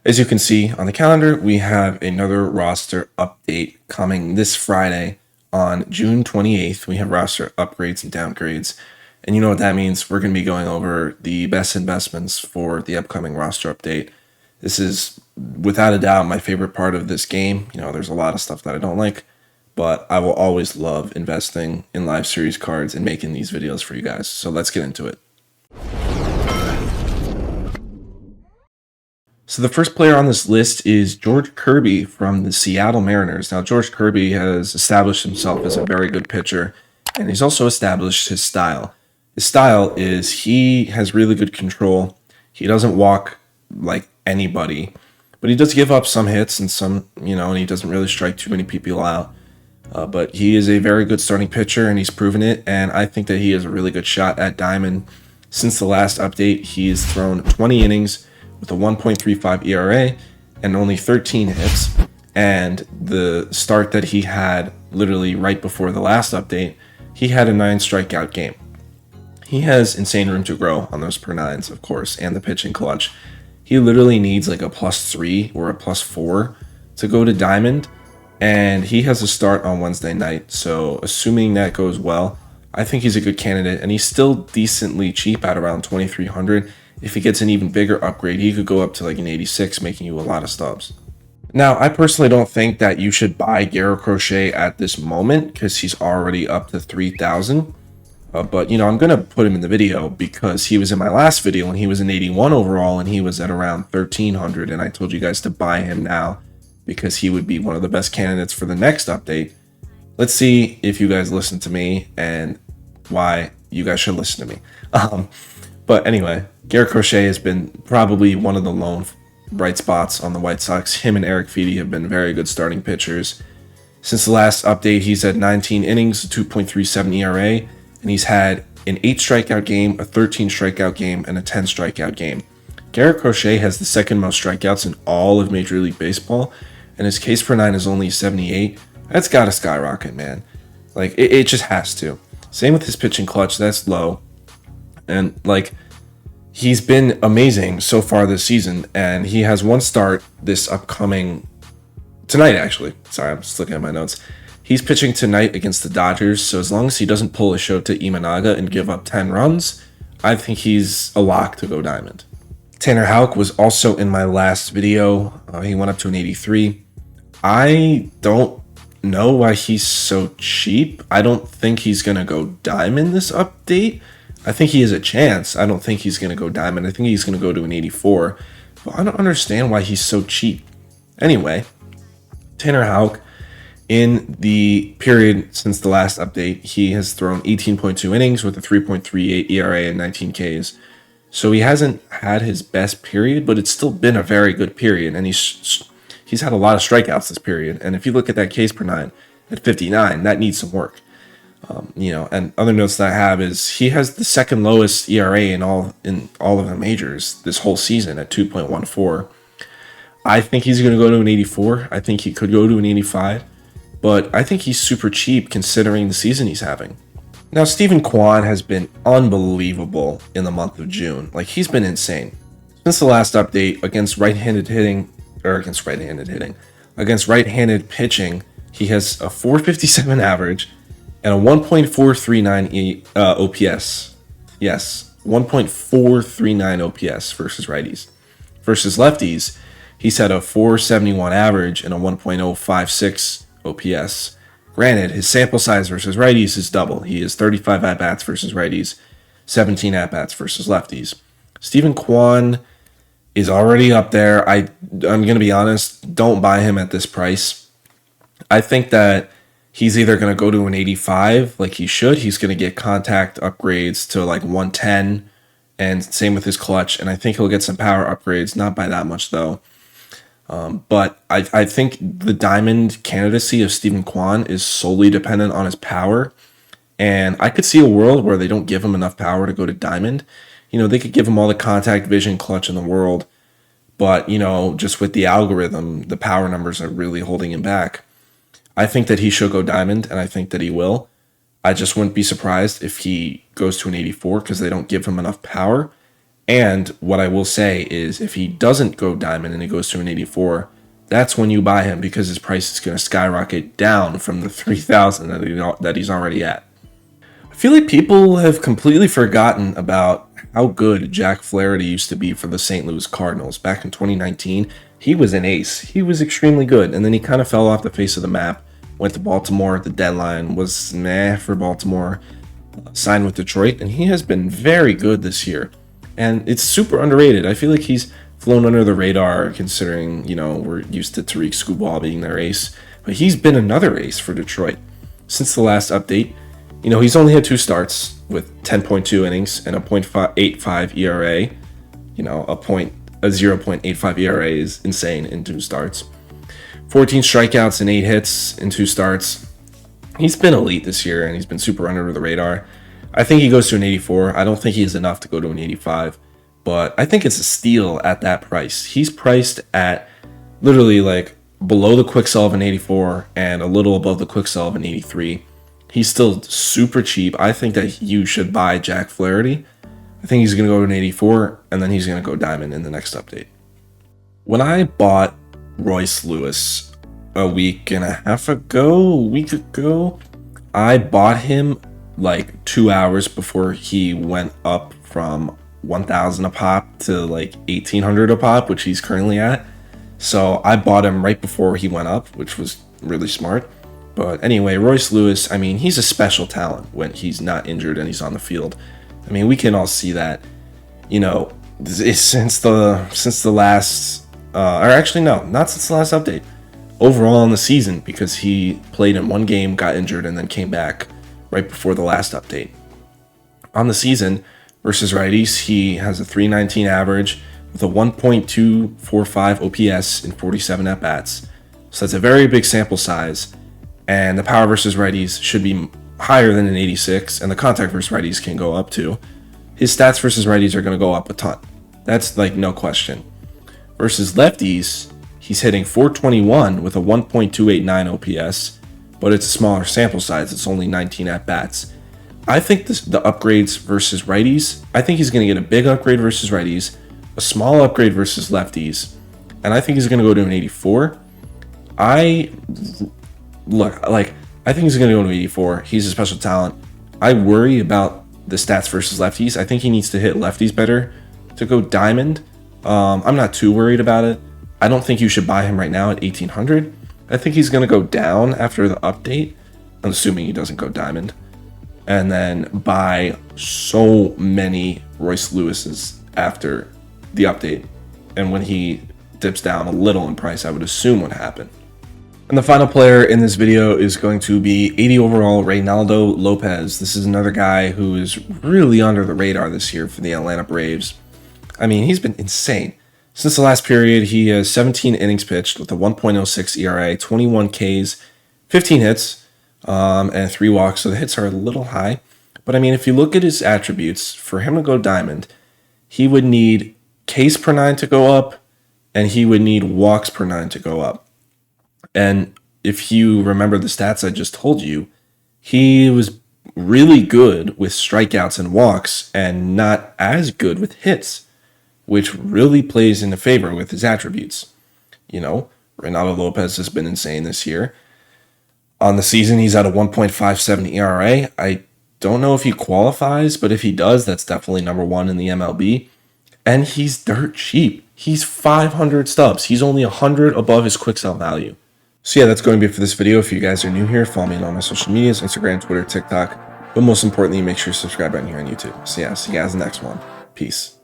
As you can see on the calendar, we have another roster update coming this Friday on June 28th. We have roster upgrades and downgrades. And you know what that means. We're going to be going over the best investments for the upcoming roster update. This is, without a doubt, my favorite part of this game. You know, there's a lot of stuff that I don't like, but I will always love investing in live series cards and making these videos for you guys. So let's get into it. So the first player on this list is George Kirby from the Seattle Mariners. Now, George Kirby has established himself as a very good pitcher, and he's also established his style. His style is he has really good control. He doesn't walk like anybody, but he does give up some hits and some, and he doesn't really strike too many people out. But he is a very good starting pitcher, and he's proven it, and I think that he has a really good shot at Diamond. Since the last update, he's thrown 20 innings with a 1.35 ERA and only 13 hits. And the start that he had literally right before the last update, he had a 9 strikeout game. He has insane room to grow on those per nines, of course, and the pitching clutch. He literally needs like a +3 or a +4 to go to Diamond, and he has a start on Wednesday night. So assuming that goes well, I think he's a good candidate, and he's still decently cheap at around 2,300. If he gets an even bigger upgrade, he could go up to like an 86, making you a lot of stubs. Now, I personally don't think that you should buy Garrett Crochet at this moment because he's already up to 3,000. But, I'm going to put him in the video because he was in my last video and he was an 81 overall and he was at around 1,300. And I told you guys to buy him now because he would be one of the best candidates for the next update. Let's see if you guys listen to me and why you guys should listen to me. But anyway, Garrett Crochet has been probably one of the lone bright spots on the White Sox. Him and Eric Feedy have been very good starting pitchers. Since the last update, he's had 19 innings, 2.37 ERA, and he's had an 8 strikeout game, a 13 strikeout game, and a 10 strikeout game. Garrett Crochet has the second most strikeouts in all of Major League Baseball, and his Ks per 9 is only 78. That's got to skyrocket, man. Like, it just has to. Same with his pitching clutch, that's low. And he's been amazing so far this season, and he has one start this upcoming tonight, actually. Sorry, I'm just looking at my notes. He's pitching tonight against the Dodgers, so as long as he doesn't pull a Shota Imanaga and give up 10 runs, I think he's a lock to go Diamond. Tanner Houck was also in my last video. He went up to an 83. I don't know why he's so cheap. I don't think he's going to go Diamond this update. I think he has a chance. I don't think he's going to go Diamond. I think he's going to go to an 84. But I don't understand why he's so cheap. Anyway, Tanner Houck, in the period since the last update, he has thrown 18.2 innings with a 3.38 ERA and 19 Ks. So he hasn't had his best period, but it's still been a very good period. And he's had a lot of strikeouts this period. And if you look at that Ks per 9 at 59, that needs some work. And other notes that I have is he has the second lowest ERA in all of the majors this whole season at 2.14. I think he's going to go to an 84. I think he could go to an 85, but I think he's super cheap considering the season he's having. Now, Steven Kwan has been unbelievable in the month of June. He's been insane. Since the last update against right-handed pitching, he has a 457 average and a 1.439 OPS. Yes, 1.439 OPS versus righties. Versus lefties, he's had a 471 average and a 1.056 OPS. Granted, his sample size versus righties is double. He has 35 at-bats versus righties, 17 at-bats versus lefties. Steven Kwan is already up there. I'm going to be honest, don't buy him at this price. I think that he's either going to go to an 85 like he should. He's going to get contact upgrades to 110, and same with his clutch. And I think he'll get some power upgrades, not by that much though. But I think the Diamond candidacy of Steven Kwan is solely dependent on his power. And I could see a world where they don't give him enough power to go to Diamond. They could give him all the contact, vision, clutch in the world. But, just with the algorithm, the power numbers are really holding him back. I think that he should go Diamond, and I think that he will. I just wouldn't be surprised if he goes to an 84 because they don't give him enough power. And what I will say is if he doesn't go diamond and he goes to an 84, that's when you buy him because his price is going to skyrocket down from the 3,000 that he's already at. I feel like people have completely forgotten about how good Jack Flaherty used to be for the St. Louis Cardinals. Back in 2019, he was an ace. He was extremely good, and then he kind of fell off the face of the map. Went to Baltimore at the deadline, was meh for Baltimore, signed with Detroit, and he has been very good this year. And it's super underrated. I feel like he's flown under the radar considering, we're used to Tariq Skubal being their ace. But he's been another ace for Detroit. Since the last update, he's only had 2 starts with 10.2 innings and a .85 ERA. A 0.85 ERA is insane in 2 starts. 14 strikeouts and 8 hits in 2 starts. He's been elite this year, and he's been super under the radar. I think he goes to an 84. I don't think he is enough to go to an 85, but I think it's a steal at that price. He's priced at literally like below the quick sell of an 84 and a little above the quick sell of an 83. He's still super cheap. I think that you should buy Jack Flaherty. I think he's going to go to an 84, and then he's going to go diamond in the next update. When I bought Royce Lewis a week ago, I bought him like 2 hours before he went up from 1,000 a pop to like 1,800 a pop, which he's currently at. So I bought him right before he went up, which was really smart. But anyway, Royce Lewis, he's a special talent when he's not injured and he's on the field. We can all see that, since the last, or actually no, not since the last update. Overall in the season, because he played in one game, got injured, and then came back right before the last update. On the season versus righties, he has a 319 average with a 1.245 OPS in 47 at-bats. So that's a very big sample size, and the power versus righties should be higher than an 86, and the contact versus righties can go up too. His stats versus righties are going to go up a ton. That's like no question. Versus lefties, he's hitting 421 with a 1.289 OPS, but it's a smaller sample size. It's only 19 at-bats. I think the upgrades versus righties, I think he's going to get a big upgrade versus righties, a small upgrade versus lefties, and I think he's going to go to an 84. I think he's going to go to 84. He's a special talent. I worry about the stats versus lefties. I think he needs to hit lefties better to go diamond. I'm not too worried about it. I don't think you should buy him right now at 1,800. I think he's going to go down after the update. I'm assuming he doesn't go diamond. And then buy so many Royce Lewises after the update. And when he dips down a little in price, I would assume would happen. And the final player in this video is going to be 80 overall Reynaldo Lopez. This is another guy who is really under the radar this year for the Atlanta Braves. He's been insane. Since the last period, he has 17 innings pitched with a 1.06 ERA, 21 Ks, 15 hits, and 3 walks. So the hits are a little high. But if you look at his attributes, for him to go diamond, he would need Ks per 9 to go up, and he would need walks per 9 to go up. And if you remember the stats I just told you, he was really good with strikeouts and walks and not as good with hits, which really plays into favor with his attributes. Reynaldo Lopez has been insane this year. On the season, he's at a 1.57 ERA. I don't know if he qualifies, but if he does, that's definitely number 1 in the MLB. And he's dirt cheap. He's 500 stubs. He's only 100 above his quick sell value. So yeah, that's going to be it for this video. If you guys are new here, follow me on all my social medias, Instagram, Twitter, TikTok. But most importantly, make sure to subscribe right here on YouTube. So yeah, see you guys in the next one. Peace.